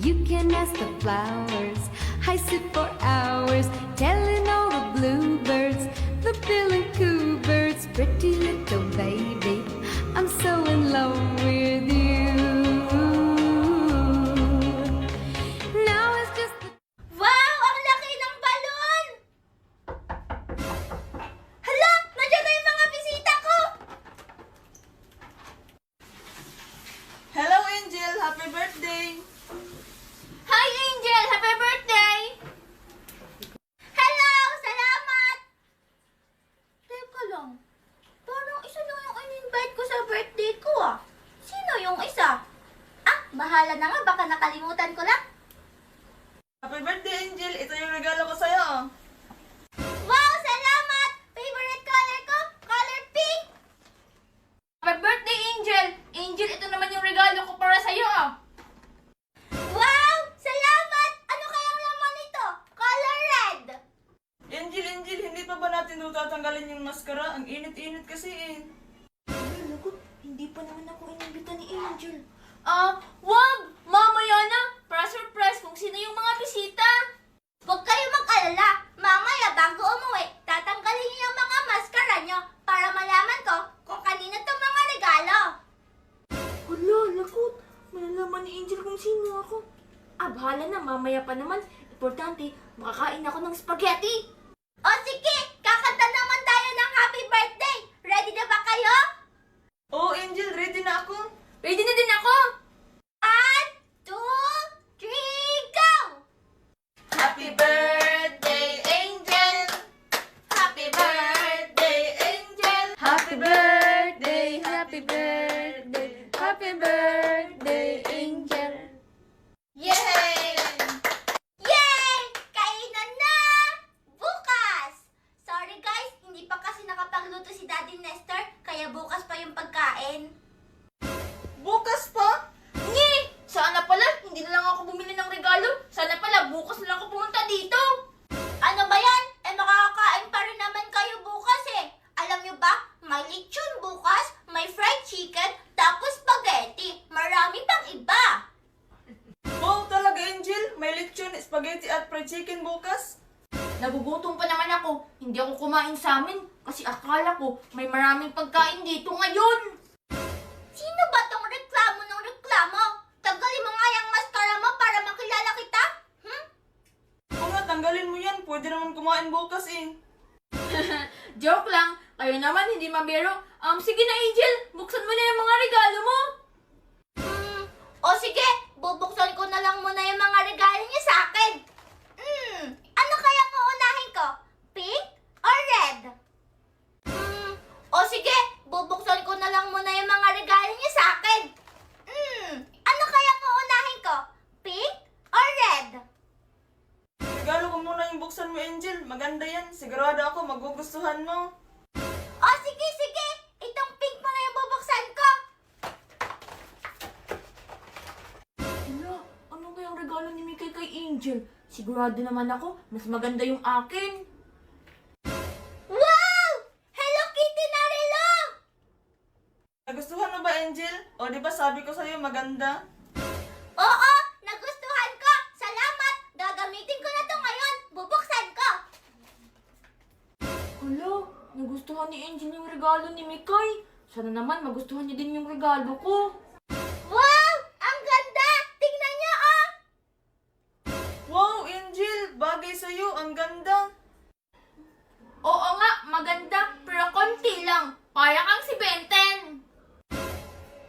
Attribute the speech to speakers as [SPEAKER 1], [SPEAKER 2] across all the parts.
[SPEAKER 1] You can ask the flowers. I sit for hours telling all the bluebirds, the bill and coo birds, pretty little baby, I'm so in love with you. Now it's just the
[SPEAKER 2] Wow! Ang laki ng balon! Hala! Nandiyan na yung mga bisita ko!
[SPEAKER 3] Hello, Angel! Happy birthday!
[SPEAKER 2] Hi, Angel! Happy birthday! Hello! Salamat! Teka lang. Parang isa lang yung in-invite ko sa birthday ko ah. Sino yung isa? Ah, bahala na nga. Baka nakalimutan ko lang.
[SPEAKER 3] Happy birthday, Angel! Ito yung regalo ko sa'yo.
[SPEAKER 2] Wow! Salamat! Favorite color ko? Color pink!
[SPEAKER 4] Happy birthday, Angel! Angel, ito naman yung regalo ko para sa'yo, ah.
[SPEAKER 2] Wow! Salamat! Ano kayang laman nito? Color red!
[SPEAKER 3] Angel, Angel, hindi pa ba natin tatanggalin yung maskara? Ang init-init kasi eh.
[SPEAKER 2] Lagot, hindi pa naman ako inimbita ni Angel.
[SPEAKER 4] Wag! Mamaya na! Para surprise kung sino yung mga bisita.
[SPEAKER 2] Huwag kayo mag-alala. Mamaya bago umuwi, tatanggalin niyo yung mga maskara niyo para malaman ko kung kanino itong mga regalo.
[SPEAKER 4] Hala, lakot. Malalaman ni Angel kung sino ako. Bahala na. Mamaya pa naman. Importante, makakain ako ng spaghetti.
[SPEAKER 2] O sige, kakanta naman tayo ng happy birthday. Ready na ba kayo?
[SPEAKER 3] Oh, Angel, ready na ako.
[SPEAKER 4] Ready na din ako.
[SPEAKER 2] 1, 2, 3, go!
[SPEAKER 3] Happy birthday, Angel!
[SPEAKER 4] Happy birthday, Angel.
[SPEAKER 3] Happy birthday,
[SPEAKER 4] happy birthday, happy birthday, Angel.
[SPEAKER 3] Yay!
[SPEAKER 2] Yay! Kainan na! Bukas! Sorry guys, hindi pa kasi nakapagluto si Daddy Nestor, kaya bukas pa yung pagkain.
[SPEAKER 3] Bukas pa?
[SPEAKER 4] Ngi! Sana pala, hindi na lang ako bumili ng regalo. Sana pala, bukas na lang ako pumunta dito.
[SPEAKER 2] Ano ba yan? Makakakain pa rin naman kayo bukas eh. Alam nyo ba, may lechon bukas, may fried chicken, tapos spaghetti. Marami pang iba.
[SPEAKER 3] Wow, talaga, Angel? May lechon, spaghetti at fried chicken bukas?
[SPEAKER 4] Nagugutom pa naman ako. Hindi ako kumain sa amin kasi akala ko may maraming pagkain dito ngayon.
[SPEAKER 2] Sino ba tong reklamo ng reklamo? Tanggalin mo nga yung mascara mo para makilala kita.
[SPEAKER 3] Oo nga, tanggalin mo yan. Pwede naman kumain bukas eh.
[SPEAKER 4] Joke lang. Kayo naman hindi mabiro. Sige na Angel, buksan mo na yung mga regalo mo.
[SPEAKER 2] O sige, bubuksan ko na lang muna yung mga regalo niyo sa akin. Ano kaya uunahin ko? Pink or red? O sige, bubuksan ko na lang muna yung mga regalo niyo sa akin. Ano kaya uunahin ko? Pink or red?
[SPEAKER 3] Regalo ko muna yung buksan mo, Angel. Maganda yan. Sigurado ako magugustuhan mo.
[SPEAKER 2] O sige, sige. Itong pink mo na yung bubuksan ko.
[SPEAKER 4] Hala, ano kayang regalo ni Mikay kay Angel? Sigurado naman ako, mas maganda yung akin.
[SPEAKER 2] Wow! Hello Kitty na relo!
[SPEAKER 3] Nagustuhan mo ba, Angel? O di ba sabi ko sa'yo maganda?
[SPEAKER 2] Oo, nagustuhan ko. Salamat. Gagamitin ko na to ngayon. Bubuksan ko.
[SPEAKER 4] Hala, nagustuhan ni Angel yung regalo ni Mikay. Sana naman magustuhan niya din yung regalo ko.
[SPEAKER 2] Wow! Ang ganda! Tingnan niyo, oh!
[SPEAKER 3] Wow, Angel! Bagay sa'yo. Ang ganda.
[SPEAKER 4] Oo nga, maganda, pero konti lang. Para kang si Benten.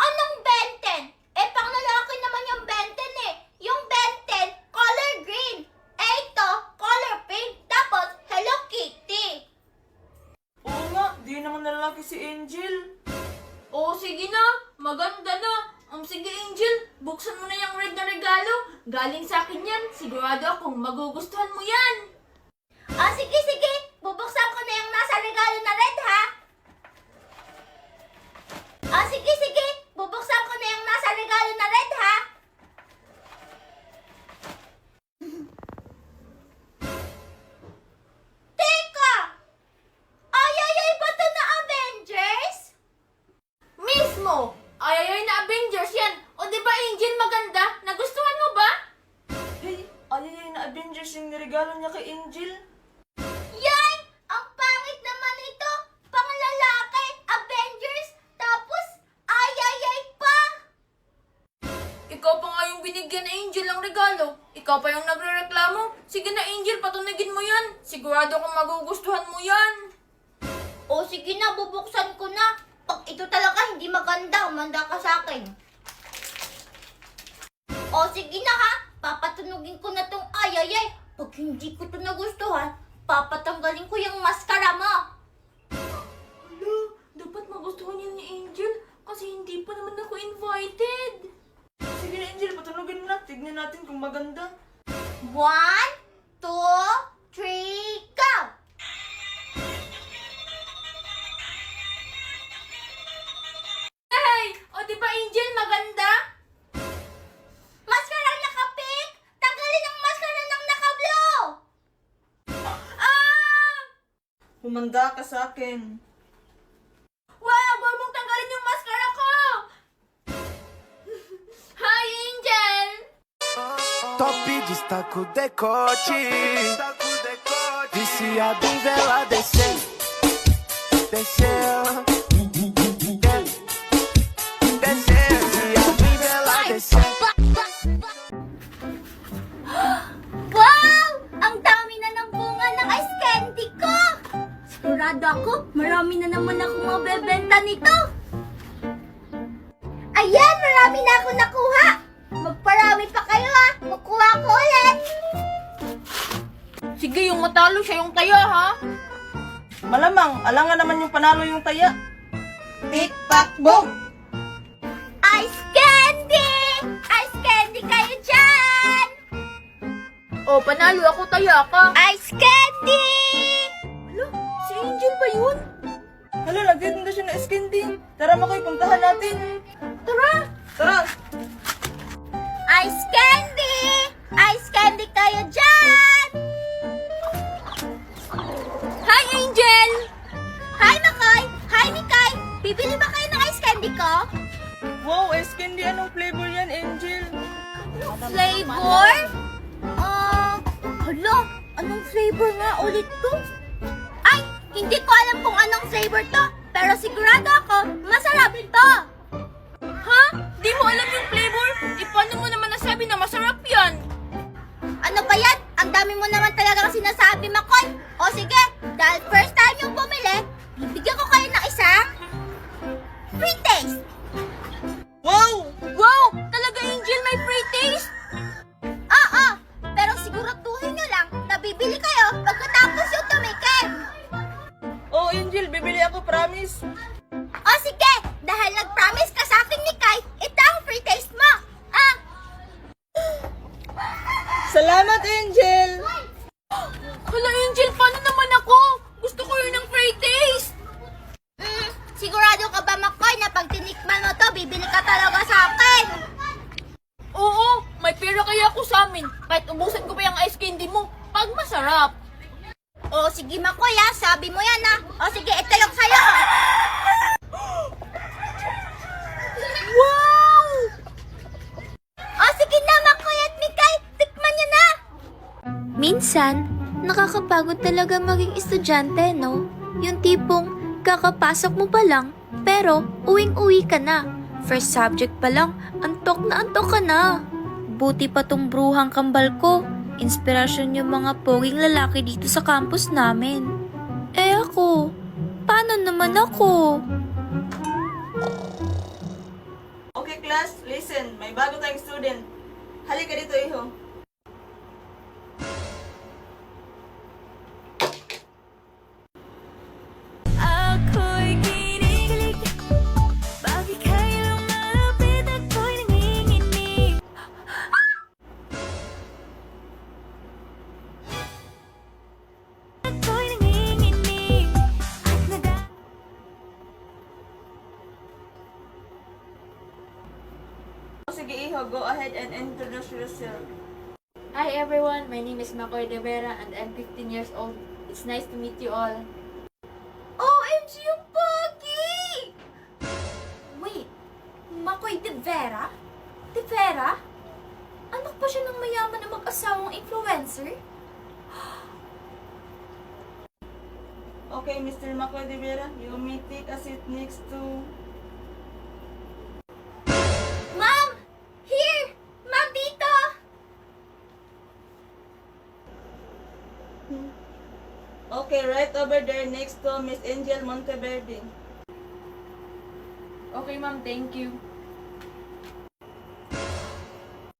[SPEAKER 2] Anong Benten? Pang lalaki naman yung Benten eh. Yung Benten, color green. Ito, color pink. Tapos, Hello Kitty.
[SPEAKER 3] Oo nga, di naman lalaki si Angel.
[SPEAKER 4] Oo, sige na. Maganda na. Sige Angel, buksan mo na yung red na regalo. Galing sa akin yan. Sigurado akong magugustuhan mo yan.
[SPEAKER 2] Sige, sige. Bubuksan ko na yung nasa regalo na red, ha? Sige, sige. Bubuksan ko na yung nasa regalo na red, ha? Teka! Ay, ba to na Avengers?
[SPEAKER 4] Mismo! Ay, na Avengers yan. O di ba Angel maganda? Nagustuhan mo ba?
[SPEAKER 3] regalo niya kay Angel.
[SPEAKER 2] Yay! Ang pangit naman ito! Panglalaki, Avengers, tapos ayayay pa!
[SPEAKER 4] Ikaw pa nga yung binigyan na Angel ng regalo. Ikaw pa yung nagre-reklamo. Sige na Angel, patunigin mo yan. Sigurado kung magugustuhan mo yan.
[SPEAKER 2] O sige na, bubuksan ko na. Pag ito talaga hindi maganda, umanda ka sa akin. O sige na ha, papatunugin ko na tong ayayay. Pag hindi ko to nagustuhan, papatanggalin ko yung maskara mo.
[SPEAKER 4] Hala, dapat magustuhan yan ni Angel kasi hindi pa naman ako invited.
[SPEAKER 3] Sige na Angel, patunogin mo na. Tignan natin kung maganda.
[SPEAKER 2] 1, 2, 3, go!
[SPEAKER 4] Hey! O di ba Angel, maganda?
[SPEAKER 2] Maskarang naka-pink! Tanggalin ang maskara ng naka-blue!
[SPEAKER 4] Ah!
[SPEAKER 3] Humanda ka sa akin.
[SPEAKER 4] Wag! Huwag mong tanggalin yung maskara ko! Hi Angel!
[SPEAKER 5] Top destaca o decote. Vicia bem vela descendo, descendo, descendo. Vicia bem vela descendo.
[SPEAKER 2] Wow! Ang dami na ng bunga ng ice candy ko! Sigurado ako, marami na naman ako mabebenta nito. Ayan, marami na ako nakuha. Magparami pa kayo ha. Makuha ko ulit.
[SPEAKER 4] Sige, yung matalo siya yung taya ha?
[SPEAKER 3] Malamang, alangan naman yung panalo yung taya. Tik-tak, boom!
[SPEAKER 2] Ice candy! Ice candy kayo dyan!
[SPEAKER 4] O, panalo ako taya ka.
[SPEAKER 2] Ice candy!
[SPEAKER 4] Hala, si Angel ba yun?
[SPEAKER 3] Hala, nagtitinda siya ng ice candy. Tara Makoy, puntahan natin.
[SPEAKER 2] Tara!
[SPEAKER 3] Tara!
[SPEAKER 2] Ice candy! Ice candy kayo dyan!
[SPEAKER 4] Hi Angel!
[SPEAKER 2] Hi, Makoy! Hi, Mikay! Bibili ba kayo ng ice candy ko?
[SPEAKER 3] Wow, ice candy. Anong flavor yan, Angel?
[SPEAKER 2] Flavor? Hala, anong flavor nga ulit to? Ay, hindi ko alam kung anong flavor to, pero sigurado ako, masarap to!
[SPEAKER 4] Ha? Di mo alam yung flavor? E paano mo naman nasabi na masarap yan?
[SPEAKER 2] Ano ba yan? Ang dami mo naman talagang sinasabi, Makoy. O sige, dahil first time yung bumili, bibigyan ko kayo ng isang free taste.
[SPEAKER 3] Wow!
[SPEAKER 4] Wow! Talaga Angel, may free taste?
[SPEAKER 2] Oo, pero siguraduhin nyo lang na bibili kayo pagkatapos yung tumikim.
[SPEAKER 3] Oh, Angel, bibili ako, promise.
[SPEAKER 2] O sige, dahil nag-promise ka sa akin ni Kai, ito ang free taste mo. Ah,
[SPEAKER 3] Salamat, Angel!
[SPEAKER 4] Hala Angel, paano naman ako? Gusto ko yun ng free taste.
[SPEAKER 2] sigurado ka ba, Makoy, na pag tinikman mo to, bibili ka talaga sa akin?
[SPEAKER 4] Oo, may pera kaya ako sa amin. Kahit ubusan ko pa yung ice candy mo, pag masarap.
[SPEAKER 2] O sige, Makoy, sabi mo yan O sige, ito yung sayo.
[SPEAKER 4] Wow!
[SPEAKER 2] O sige na, Makoy at Mikay, tikman nyo na.
[SPEAKER 1] Minsan, nakakapagod talaga maging estudyante, no? Yung tipong kakapasok mo pa lang, pero uwing-uwi ka na. First subject pa lang, antok ka na. Buti pa tong bruhang kambal ko. Inspirasyon yung mga poging lalaki dito sa campus namin. Eh ako, paano naman ako?
[SPEAKER 3] Okay, class, listen. May bago tayong student. Halika dito, iho.
[SPEAKER 1] Ako'y kinikilig, bakit kayo lumalapit ako'y nanginginig? Ako'y nanginginig at
[SPEAKER 3] Sige, iho, go ahead and introduce yourself.
[SPEAKER 4] Hi everyone, my name is Makoy De Vera and I'm 15 years old. It's nice to meet you all.
[SPEAKER 2] OMG, yung pogi! Wait, Makoy De Vera? De Vera? Anak pa siya ng mayaman na mag-asawang influencer?
[SPEAKER 3] Okay, Mr. Makoy de Vera, you may take a seat next to...
[SPEAKER 2] Ma'am! Here! Ma'am, dito!
[SPEAKER 3] Okay, right over there next to Miss Angel Monteverde.
[SPEAKER 4] Okay, ma'am. Thank you.